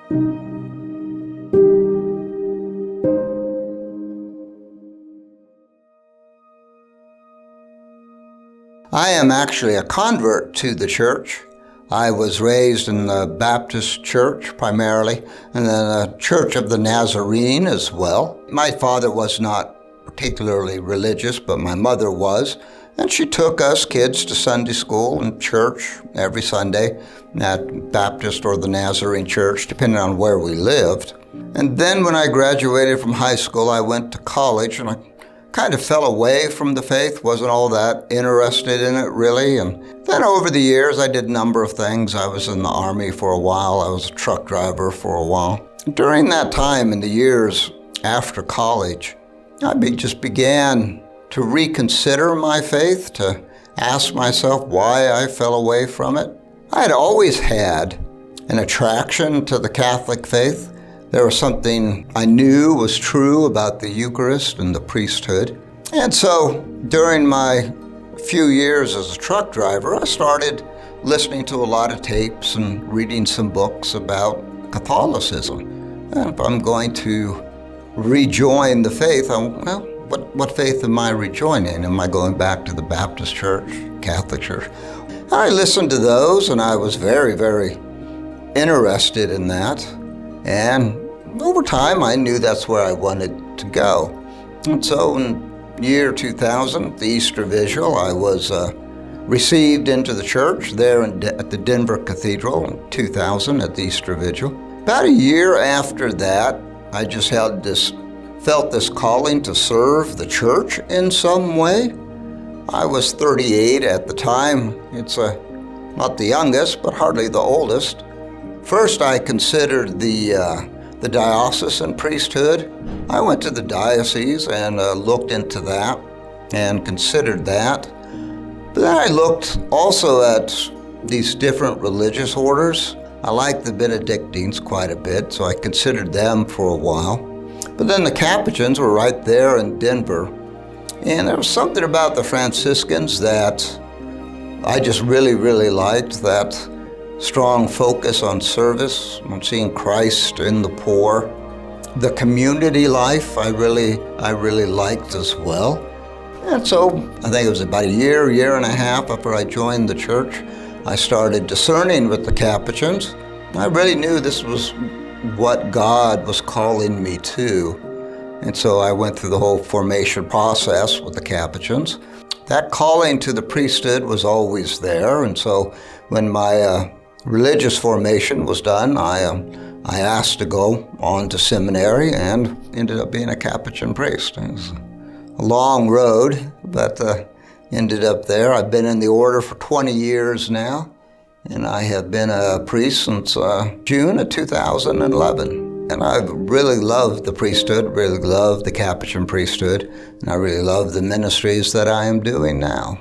I am actually a convert to the church. I was raised in the Baptist church primarily, and then a Church of the Nazarene as well. My father was not particularly religious, but my mother was, and she took us kids to Sunday school and church every Sunday at Baptist or the Nazarene church, depending on where we lived. And then when I graduated from high school, I went to college, and I kind of fell away from the faith, wasn't all that interested in it really. And then over the years, I did a number of things. I was in the Army for a while. I was a truck driver for a while. During that time, in the years after college, I just began to reconsider my faith, to ask myself why I fell away from it. I had always had an attraction to the Catholic faith. There was something I knew was true about the Eucharist and the priesthood. And so during my few years as a truck driver, I started listening to a lot of tapes and reading some books about Catholicism. And if I'm going to rejoin the faith, what faith am I rejoining? Am I going back to the Baptist church, Catholic church? I listened to those, and I was very, very interested in that. And over time, I knew that's where I wanted to go. And so in year 2000, the Easter Vigil, I was received into the church there at the Denver Cathedral in 2000 at the Easter Vigil. About a year after that, I just felt this calling to serve the church in some way. I was 38 at the time. It's not the youngest, but hardly the oldest. First, I considered the diocesan priesthood. I went to the diocese and looked into that and considered that. But then I looked also at these different religious orders. I liked the Benedictines quite a bit, so I considered them for a while. But then the Capuchins were right there in Denver. And there was something about the Franciscans that I just really, really liked, that strong focus on service, on seeing Christ in the poor. The community life I really liked as well. And so I think it was about a year and a half after I joined the church, I started discerning with the Capuchins. I really knew this was what God was calling me to. And so I went through the whole formation process with the Capuchins. That calling to the priesthood was always there. And so when my religious formation was done, I asked to go on to seminary and ended up being a Capuchin priest. It was a long road, but ended up there. I've been in the order for 20 years now, and I have been a priest since June of 2011. And I've really loved the priesthood, really loved the Capuchin priesthood, and I really love the ministries that I am doing now.